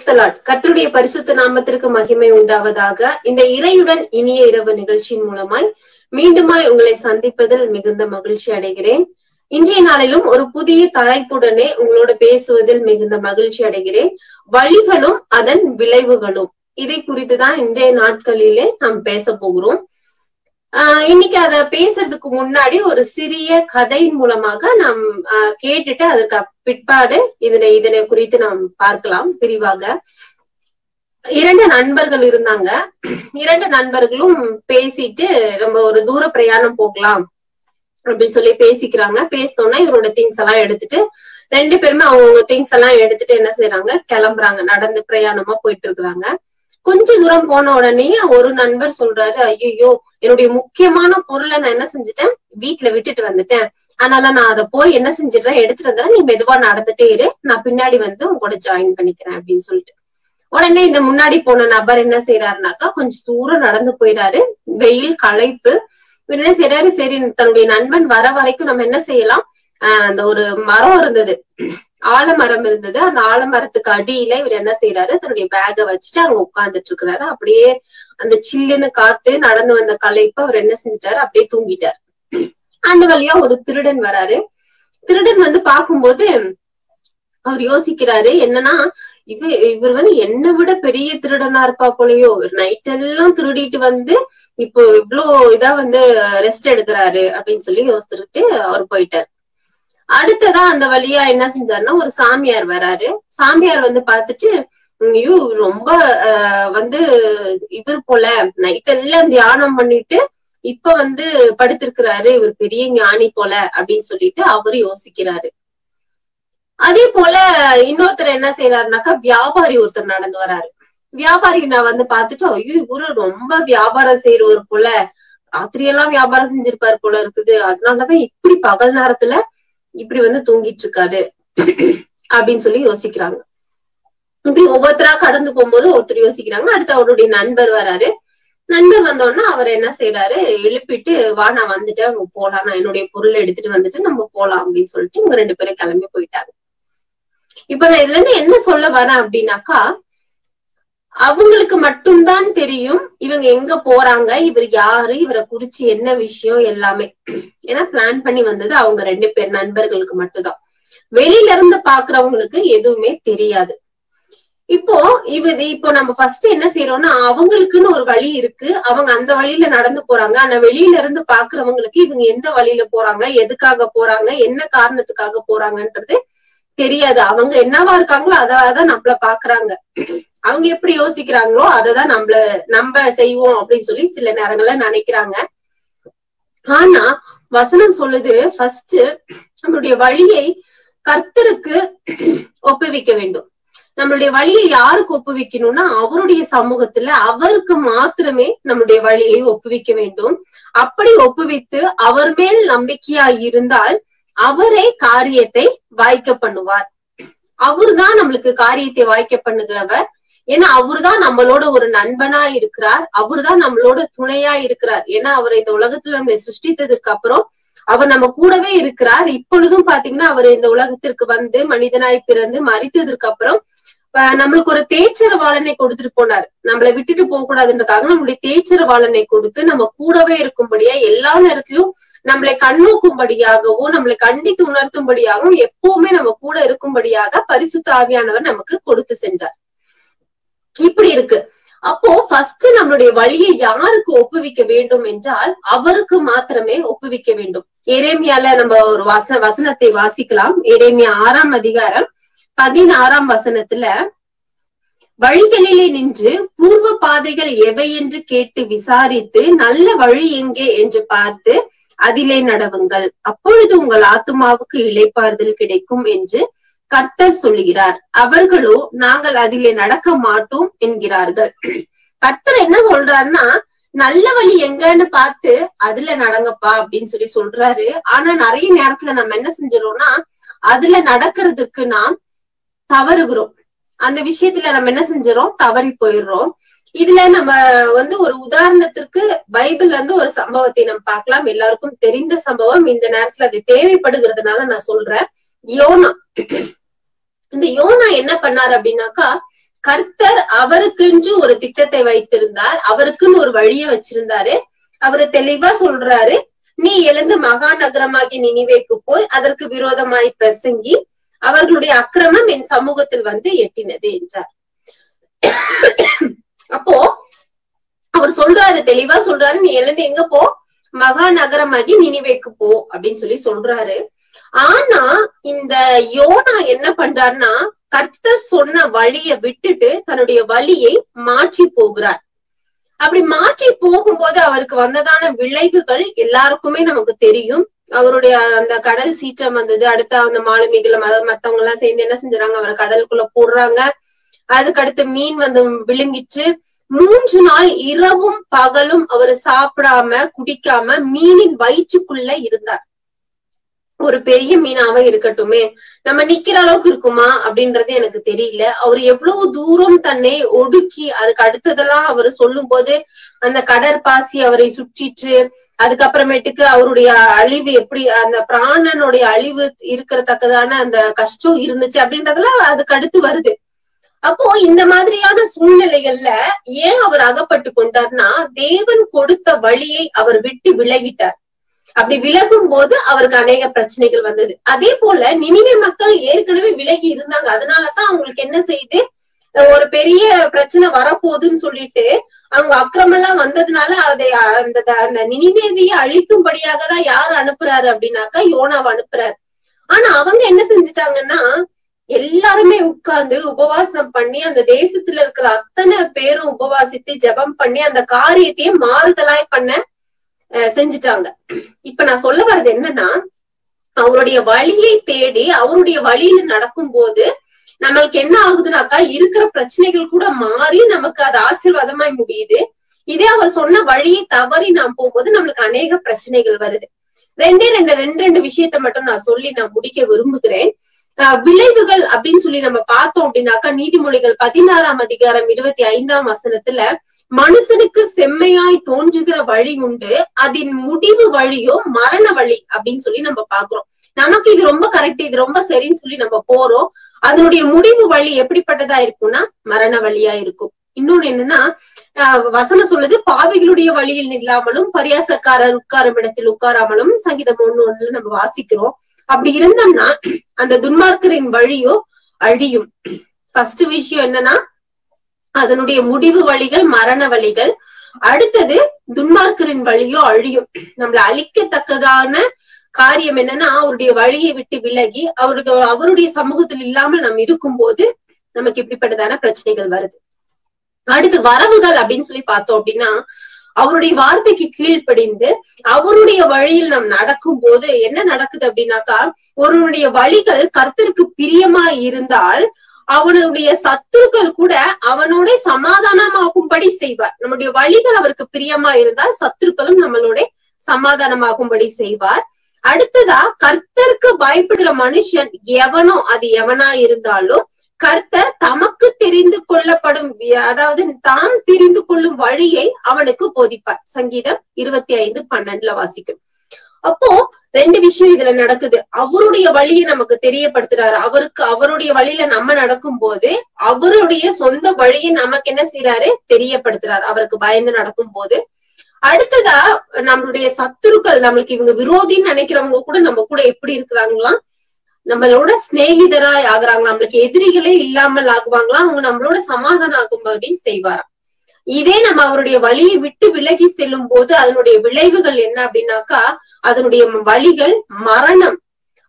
தி Lord. கர்த்தருடைய பரிசுத்த நாமத்திற்கு மகிமை உண்டாவதாக. இந்த இறையுடன் இனிய இரவு நிகழ்ச்சியின் மூலமாய் மீண்டுமாய் உங்களை சந்திப்பதில் மிகுந்த மகிழ்ச்சி அடைகிறேன். இன்றைய நாளிலும் ஒரு புதிய தலைப்புடனே உங்களோட பேசுவதில் மிகுந்த மகிழ்ச்சி அடைகிறேன். வழிகளும் அதன் விளைவுகளும், இதை குறித்துதான் இன்றைய நாட்களிலே நாம் பேச போகிறோம். இன்னைக்கு அத பேசுறதுக்கு முன்னாடி ஒரு சிறிய கதையின் மூலமாக நாம் கேட்டுட்டு அதற்கு பிற்பாடு இதனை குறித்து நாம் பார்க்கலாம் விரிவாக. 2 நண்பர்கள் இருந்தாங்க. 2 நண்பர்களும் பேசிட்டு நம்ம ஒரு தூர பிரயாணம் போகலாம் அப்படின்னு சொல்லி பேசிக்கிறாங்க. பேசினோம்னா இவரோட திங்ஸ் எல்லாம் எடுத்துட்டு 2 பேருமே அவங்க திங்ஸ் எல்லாம் எடுத்துட்டு என்ன செய்யறாங்க, கிளம்புறாங்க. நடந்து பிரயாணமா போயிட்டு இருக்கிறாங்க. கொஞ்ச தூரம் போன உடனே ஒரு நண்பர் சொல்றாரு, ஐயோ என்னுடைய முக்கியமான பொருளை நான் என்ன செஞ்சுட்டேன், வீட்டுல விட்டுட்டு வந்துட்டேன். அதனால நான் அதை போய் என்ன செஞ்சிடறேன், எடுத்துட்டு வந்துடுறேன், நீ மெதுவா நடந்துட்டே இரு, நான் பின்னாடி வந்து உங்களோட ஜாயின் பண்ணிக்கிறேன் அப்படின்னு சொல்லிட்டு. உடனே இந்த முன்னாடி போன நபர் என்ன செய்யறாருனாக்கா, கொஞ்சம் தூரம் நடந்து போயிறாரு. வெயில் களைப்பு. என்ன செய்யறாரு, சரி தன்னுடைய நண்பன் வர வரைக்கும் நம்ம என்ன செய்யலாம், அந்த ஒரு மரம் இருந்தது, ஆலமரம் இருந்தது. அந்த ஆலமரத்துக்கு அடியில இவர் என்ன செய்யறாரு, தன்னுடைய பேக வச்சுட்டு அங்க உட்கார்ந்துட்டு இருக்கிறாரு. அப்படியே அந்த சில்லுன்னு காத்து, நடந்து வந்த களைப்பு அவர் என்ன செஞ்சிட்டாரு, அப்படியே தூங்கிட்டாரு. அந்த வழியா ஒரு திருடன் வராரு. திருடன் வந்து பார்க்கும்போது அவர் யோசிக்கிறாரு, என்னன்னா இவர் வந்து என்னை விட பெரிய திருடனா இருப்பா போலயோ, நைட் எல்லாம் திருடிட்டு வந்து இப்போ இவ்வளவு இதா வந்து ரெஸ்ட் எடுக்கிறாரு அப்படின்னு சொல்லி யோசிச்சுட்டு அவர் போயிட்டாரு. அடுத்ததா அந்த வழியா என்ன செஞ்சாருன்னா, ஒரு சாமியார் வராரு. சாமியார் வந்து பார்த்துட்டு, ஐயோ ரொம்ப வந்து இவர் போல நைட் எல்லாம் தியானம் பண்ணிட்டு இப்ப வந்து படுத்திருக்கிறாரு, இவர் பெரிய ஞானி போல அப்படின்னு சொல்லிட்டு அவரு யோசிக்கிறாரு. அதே போல இன்னொருத்தர் என்ன செய்யறாருனாக்கா, வியாபாரி ஒருத்தர் நடந்து வராரு. வியாபாரி நான் வந்து பார்த்துட்டு, ஐயோ இவரு ரொம்ப வியாபாரம் செய்யறவர் போல, ராத்திரியெல்லாம் வியாபாரம் செஞ்சிருப்பாரு போல இருக்குது, அதனாலதான் இப்படி பகல் நேரத்துல இப்படி வந்து தூங்கிட்டு இருக்காரு அப்படின்னு சொல்லி யோசிக்கிறாங்க. இப்படி ஒவ்வொருத்தரா கடந்து போகும்போது ஒருத்தர் யோசிக்கிறாங்க. அடுத்து அவருடைய நண்பர் வராரு. நண்பர் வந்தோடனே அவர் என்ன செய்யறாரு, எழுப்பிட்டு, வா நான் வந்துட்டேன், நம்ம போலாம், நான் என்னுடைய பொருளை எடுத்துட்டு வந்துட்டு நம்ம போலாம் அப்படின்னு சொல்லிட்டு இவங்க 2 பேரும் கிளம்பி போயிட்டாங்க. இப்ப நான் இதுல இருந்து என்ன சொல்ல வரேன் அப்படின்னாக்கா, அவங்களுக்கு மட்டும்தான் தெரியும் இவங்க எங்க போறாங்க, இவர் யாரு, இவரை குறிச்சு என்ன விஷயம் எல்லாமே. ஏன்னா பிளான் பண்ணி வந்தது அவங்க 2 பேர் நண்பர்களுக்கு மட்டும்தான். வெளியில இருந்து பாக்குறவங்களுக்கு எதுவுமே தெரியாது. இப்போ நம்ம ஃபர்ஸ்ட் என்ன செய்யறோம்னா, அவங்களுக்குன்னு ஒரு வழி இருக்கு, அவங்க அந்த வழியில நடந்து போறாங்க. ஆனா வெளியில இருந்து பாக்குறவங்களுக்கு இவங்க எந்த வழியில போறாங்க, எதுக்காக போறாங்க, என்ன காரணத்துக்காக போறாங்கன்றது தெரியாது. அவங்க என்னவா இருக்காங்களோ அதான் நம்மள பாக்குறாங்க. அவங்க எப்படி யோசிக்கிறாங்களோ அததான் நம்ம செய்வோம் அப்படின்னு சொல்லி சில நேரங்கள்ல நினைக்கிறாங்க. ஆனா வசனம் சொல்லுது, ஃபர்ஸ்ட் நம்மளுடைய வழியை கர்த்தருக்கு ஒப்புவிக்க வேண்டும். நம்மளுடைய வழியை யாருக்கு ஒப்புவிக்கணும்னா, அவருடைய சமூகத்துல அவருக்கு மாத்திரமே நம்மளுடைய வழியை ஒப்புவிக்க வேண்டும். அப்படி ஒப்புவித்து அவர் மேல் நம்பிக்கையா இருந்தால் அவரே காரியத்தை வாய்க்க பண்ணுவார். அவர்தான் நம்மளுக்கு காரியத்தை வாய்க்க பண்ணுகிறவர். ஏன்னா அவருதான் நம்மளோட ஒரு நண்பனா இருக்கிறார், அவர்தான் நம்மளோட துணையா இருக்கிறார். ஏன்னா அவர் இந்த உலகத்துல நம்மளை சிருஷ்டித்ததுக்கு அப்புறம் அவர் நம்ம கூடவே இருக்கிறார். இப்பொழுதும் பாத்தீங்கன்னா அவர் இந்த உலகத்திற்கு வந்து மனிதனாய் பிறந்து மரித்ததற்கு அப்புறம் நம்மளுக்கு ஒரு தேய்ச்சரவாளனை கொடுத்துட்டு போனார். நம்மளை விட்டுட்டு போக கூடாதுன்றதுக்காக நம்மளுடைய தேய்ச்சரவாளனை கொடுத்து நம்ம கூடவே இருக்கும்படியா, எல்லா நேரத்திலும் நம்மளை கண்ணோக்கும்படியாகவும் நம்மளை கண்டித்து உணர்த்தும்படியாகவும் எப்பவுமே நம்ம கூட இருக்கும்படியாக பரிசுத்த ஆவியானவர் நமக்கு கொடுத்து சென்றார். இப்படி இருக்கு. அப்போ ஃபர்ஸ்ட் நம்மளுடைய வழியை யாருக்கு ஒப்புவிக்க வேண்டும் என்றால் அவருக்கு மாத்திரமே ஒப்புவிக்க வேண்டும். எரேமியால நம்ம ஒரு வசனத்தை வாசிக்கலாம். எரேமியா 6ஆம் அதிகாரம் 16ஆம் வசனத்துல, வழிகளிலே நின்று பூர்வ பாதைகள் எவை என்று கேட்டு விசாரித்து நல்ல வழி எங்கே என்று பார்த்து அதிலே நடவுங்கள், அப்பொழுது உங்கள் ஆத்துமாவுக்கு இளைப்பாறுதல் கிடைக்கும் என்று கர்த்தர் சொல்லுகிறார். அவர்களோ நாங்கள் அதிலே நடக்க மாட்டோம் என்கிறார்கள். கர்த்தர் என்ன சொல்றாருன்னா, நல்ல வழி எங்கன்னு பார்த்து அதுல நடங்கப்பா அப்படின்னு சொல்லி சொல்றாரு. ஆனா நிறைய நேரத்துல நம்ம என்ன செஞ்சிடறோம்னா, அதுல நடக்கிறதுக்கு நாம் தவறுகிறோம். அந்த விஷயத்துல நம்ம என்ன செஞ்சிடறோம், தவறி போயிடுறோம். இதுல நம்ம வந்து ஒரு உதாரணத்திற்கு பைபிள்ல இருந்து ஒரு சம்பவத்தை நம்ம பார்க்கலாம். எல்லாருக்கும் தெரிந்த சம்பவம். இந்த நேரத்துல அது தேவைப்படுகிறதுனால நான் சொல்றேன். யோனா. இந்த யோனா என்ன பண்ணாரு அப்படின்னாக்கா, கர்த்தர் அவருக்கென்று ஒரு திட்டத்தை வைத்திருந்தார், அவருக்குன்னு ஒரு வழிய வச்சிருந்தாரு. அவரு தெளிவா சொல்றாரு, நீ எழுந்து மகா நகரமாகி நினிவேக்கு போய் அதற்கு விரோதமாய் பிரசங்கி அவர்களுடைய அக்கிரமம் என் சமூகத்தில் வந்து எட்டினது என்றார். அப்போ அவர் சொல்றாரு, தெளிவா சொல்றாரு, நீ எழுந்து எங்க போ, மகா நகரமாகி நினிவேக்கு போ அப்படின்னு சொல்லி சொல்றாரு. ஆனா இந்த யோனா என்ன பண்றாருன்னா, கர்த்தர் சொன்ன வழியை விட்டுட்டு தன்னுடைய வழியை மாற்றி போகிறார். அப்படி மாற்றி போகும்போது அவருக்கு வந்ததான விளைவுகள் எல்லாருக்குமே நமக்கு தெரியும். அவருடைய அந்த கடல் சீற்றம் வந்தது. அடுத்த அந்த மாலுமிகளை மத்தவங்க எல்லாம் சேர்ந்து என்ன செஞ்சாங்க, அவரை கடலுக்குள்ள போடுறாங்க. அதுக்கு அடுத்து மீன் வந்து விழுங்கிச்சு. 3 நாள் இரவும் பகலும் அவர் சாப்பிடாம குடிக்காம மீனின் வயிற்றுக்குள்ள இருந்தார். ஒரு பெரிய மீனாவே இருக்கட்டுமே, நம்ம நிக்கிற அளவுக்கு இருக்குமா அப்படின்றது எனக்கு தெரியல. அவர் எவ்வளவு தூரம் தன்னை ஒடுக்கி, அதுக்கு அடுத்ததெல்லாம் அவர் சொல்லும் போது அந்த கடற்பாசி அவரை சுற்றிட்டு, அதுக்கப்புறமேட்டுக்கு அவருடைய அழிவு எப்படி, அந்த பிராணனுடைய அழிவு இருக்கிறதக்கதான அந்த கஷ்டம் இருந்துச்சு அப்படின்றதெல்லாம் அதுக்கு அடுத்து வருது. அப்போ இந்த மாதிரியான சூழ்நிலைகள்ல ஏன் அவர் அகப்பட்டு கொண்டார்னா, தேவன் கொடுத்த வழியை அவர் விட்டு விலகிட்டார். அப்படி விலகும் போது அவருக்கு அநேக பிரச்சனைகள் வந்தது. அதே போல நினிவே மக்கள் ஏற்கனவே விலகி இருந்தாங்க. அதனாலதான் அவங்களுக்கு என்ன செய்து, ஒரு பெரிய பிரச்சனை வரப்போகுதுன்னு சொல்லிட்டு அவங்க அக்கிரமெல்லாம் வந்ததுனால அதை அந்த நினிவேவியை அழிக்கும்படியாக தான் யாரு அனுப்புறாரு அப்படின்னாக்கா, யோனாவை அனுப்புறாரு. ஆனா அவங்க என்ன செஞ்சுட்டாங்கன்னா, எல்லாருமே உட்கார்ந்து உபவாசம் பண்ணி, அந்த தேசத்துல இருக்கிற அத்தனை பேரும் உபவாசித்து ஜெபம் பண்ணி அந்த காரியத்தையே மாறுதலாய் பண்ண செஞ்சுட்டாங்க. இப்ப நான் சொல்ல வர்றது என்னன்னா, அவருடைய வழியை தேடி அவருடைய வழியில நடக்கும் போது நம்மளுக்கு என்ன ஆகுதுனாக்கா, இருக்கிற பிரச்சனைகள் கூட மாறி நமக்கு அது ஆசீர்வாதமாய் முடியுது. இதே அவர் சொன்ன வழியை தவறி நாம் போகும்போது நம்மளுக்கு அநேக பிரச்சனைகள் வருது. ரெண்டு விஷயத்த மட்டும் நான் சொல்லி நான் முடிக்க விரும்புகிறேன். விளைவுகள் அப்படின்னு சொல்லி நம்ம பார்த்தோம் அப்படின்னாக்கா, நீதிமொழிகள் 16ஆம் அதிகாரம் 25ஆம் வசனத்துல, மனுஷனுக்கு செம்மையாய் தோன்றுகிற வழி உண்டு, அதன் முடிவு வழியோ மரண வழி அப்படின்னு சொல்லி நம்ம பாக்குறோம். நமக்கு இது ரொம்ப கரெக்ட், இது ரொம்ப சரின்னு சொல்லி நம்ம போறோம். அதனுடைய முடிவு வழி எப்படிப்பட்டதா இருக்கும்னா மரண வழியா இருக்கும். இன்னொன்னு என்னன்னா, வசனம் சொல்லுது, பாவிகளுடைய வழியில் இல்லாமலும் பரியாசக்காரர் உட்காரும் இடத்தில் உட்காராமலும், சங்கீதம் 1:1 நம்ம வாசிக்கிறோம். அப்படி இருந்தோம்னா அந்த துன்மார்க்கரின் வழியோ அழியும். ஃபர்ஸ்ட் விஷயம் என்னன்னா, அதனுடைய முடிவு வழிகள் மரண வழிகள். அடுத்தது துன்மார்க்கரின் வழியோ அழியும். நம்மள அழிக்கத்தக்கதான காரியம் என்னன்னா, அவருடைய வழியை விட்டு விலகி அவருடைய சமூகத்தில் இல்லாமல் நம்ம இருக்கும் போது நமக்கு இப்படிப்பட்டதான பிரச்சனைகள் வருது. அடுத்து வரவுகள் அப்படின்னு சொல்லி பார்த்தோம் அப்படின்னா, அவருடைய வார்த்தைக்கு கீழ்ப்படிந்து அவருடைய வழியில் நாம் நடக்கும் போது என்ன நடக்குது அப்படின்னாக்கா, ஒருவனுடைய வழிகள் கர்த்தருக்கு பிரியமா இருந்தால் அவனுடைய சத்துருக்கள் கூட அவனோட சமாதானமாகும்படி செய்வார். நம்முடைய வழிகள் அவருக்கு பிரியமா இருந்தால் சத்துருக்களும் நம்மளோட சமாதானமாகும்படி செய்வார். அடுத்ததா, கர்த்தருக்கு பயப்படுகிற மனுஷன் எவனோ, அது எவனா இருந்தாலும் கர்த்தர் தமக்கு தெரிந்து கொள்ளப்படும், அதாவது தாம் தெரிந்து கொள்ளும் வழியை அவனுக்கு போதிப்பார். சங்கீதம் 25:12 வாசிக்கும். அப்போ 2 விஷயம் இதுல நடக்குது. அவருடைய வழியை நமக்கு தெரியப்படுத்துறாரு. அவருடைய வழியில நம்ம நடக்கும் போது அவருடைய சொந்த வழியை நமக்கு என்ன செய்யறாரு, தெரியப்படுத்துறாரு, அவருக்கு பயந்து நடக்கும் போது. அடுத்ததா, நம்மளுடைய சத்துருக்கள், நம்மளுக்கு இவங்க விரோதின்னு நினைக்கிறவங்க கூட நம்ம கூட எப்படி இருக்கிறாங்களாம், நம்மளோட சிநேகிதராய் ஆகுறாங்களா, நம்மளுக்கு எதிரிகளே இல்லாமல் ஆகுவாங்களா, அவங்க நம்மளோட சமாதானம் ஆகும்படி செய்வாராம். இதே நம்ம அவருடைய வழியை விட்டு விலகி செல்லும் போது அதனுடைய விளைவுகள் என்ன அப்படின்னாக்கா, அதனுடைய வழிகள் மரணம்.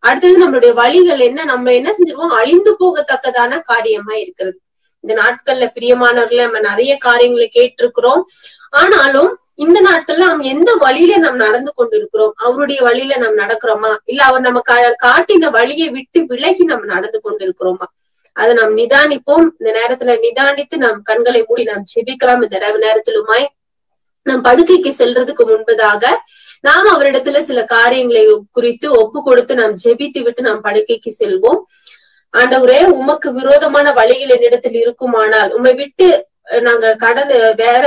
அடுத்தது நம்மளுடைய வழிகள் என்ன, நம்ம என்ன செஞ்சிருவோம், அழிந்து போகத்தக்கதான காரியமா இருக்கிறது. இந்த நாட்கள்ல பிரியமானவர்களை நம்ம நிறைய காரியங்களை கேட்டிருக்கிறோம். ஆனாலும் இந்த நாட்கள்ல நம்ம எந்த வழியில நாம் நடந்து கொண்டு இருக்கிறோம், அவருடைய வழியில நாம் நடக்கிறோமா, இல்ல அவர் நம்ம காட்டின வழியை விட்டு விலகி நம்ம நடந்து கொண்டு இருக்கிறோமா, அதை நாம் நிதானிப்போம். இந்த நேரத்துல நிதானித்து நாம் கண்களை மூடி நாம் செபிக்கலாம். இந்த நேரத்திலுமாய் நாம் படுக்கைக்கு செல்றதுக்கு முன்பதாக நாம் அவரிடத்துல சில காரியங்களை குறித்து ஒப்பு கொடுத்து நாம் ஜெபித்து விட்டு நாம் படுக்கைக்கு செல்வோம். ஆண்டவரே, உமக்கு விரோதமான வழிகள் என்னிடத்தில் இருக்குமானால் உம்மை விட்டு நாங்க கடந்து வேற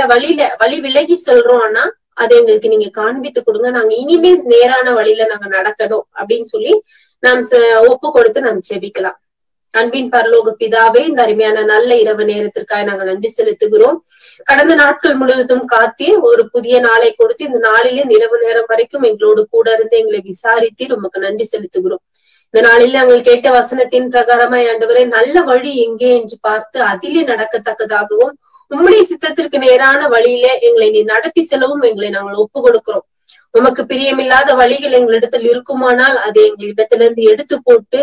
வழி விலகி சொல்றோம்னா அதை எங்களுக்கு நீங்க காண்பித்து கொடுங்க, நாங்க இனிமேல் நேரான வழியில நாங்க நடக்கணும் அப்படின்னு சொல்லி நாம் ஒப்பு கொடுத்து நாம் ஜெபிக்கலாம். அன்பின் பரலோக பிதாவே, இந்த அருமையான நல்ல இரவு நேரத்திற்காக நாங்கள் நன்றி செலுத்துகிறோம். கடந்த நாட்கள் முழுவதும் காத்தீர், ஒரு புதிய நாளை கொடுத்து இந்த நாளிலே இரவு நேரம் வரைக்கும் எங்களோடு கூட இருந்து எங்களை விசாரித்தீர். உமக்கு நன்றி செலுத்துகிறோம். இந்த நாளில் நாங்கள் கேட்ட வசனத்தின் பிரகாரமாய் ஆண்டவரே, நல்ல வழி எங்கே என்று பார்த்து அதிலே நடக்கத்தக்கதாகவும் உம்முடைய சித்தத்திற்கு நேரான வழியிலே எங்களை நீ நடத்தி செல்லவும் எங்களை நாங்கள் ஒப்பு கொடுக்கிறோம். உமக்கு பிரியமில்லாத வழிகள் எங்களிடத்தில் இருக்குமானால் அதை எங்களிடத்திலிருந்து எடுத்து போட்டு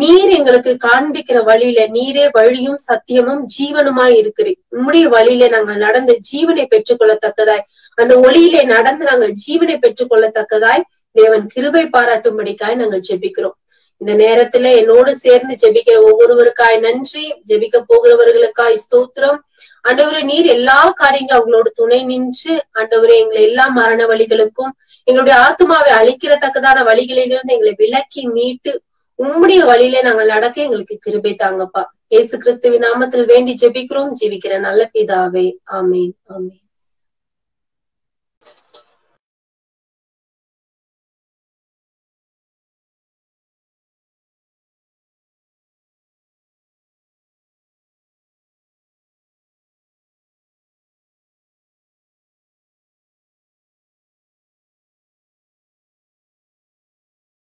நீர் எங்களுக்கு காண்பிக்கிற வழியில நீரே வழியும் சத்தியமும் ஜீவனுமாய் இருக்கிறேன். உம்முடைய வழியில நாங்கள் நடந்து ஜீவனை பெற்றுக்கொள்ளத்தக்கதாய், அந்த ஒளியிலே நடந்து நாங்கள் ஜீவனை பெற்றுக்கொள்ளத்தக்கதாய் தேவன் கிருபை பாராட்டும்படிக்காய் நாங்கள் ஜெபிக்கிறோம். இந்த நேரத்துல என்னோடு சேர்ந்து ஜெபிக்கிற ஒவ்வொருவருக்காய் நன்றி, ஜெபிக்க போகிறவர்களுக்காய் ஸ்தோத்திரம். ஆண்டவரே, நீர் எல்லா காரியங்களும் அவங்களோட துணை நின்று ஆண்டவரே எங்களை எல்லா மரண வழிகளுக்கும் எங்களுடைய ஆத்மாவை அழிக்கிறத்தக்கதான வழிகளிலிருந்து எங்களை விலக்கி மீட்டு உம்முடைய வழியில நாங்கள் நடக்க எங்களுக்கு கிருபை தாங்கப்பா. இயேசு கிறிஸ்துவின் நாமத்தில் வேண்டி ஜெபிக்கிறோம், ஜெபிக்கிற நல்ல பிதாவே. ஆமேன், ஆமேன்.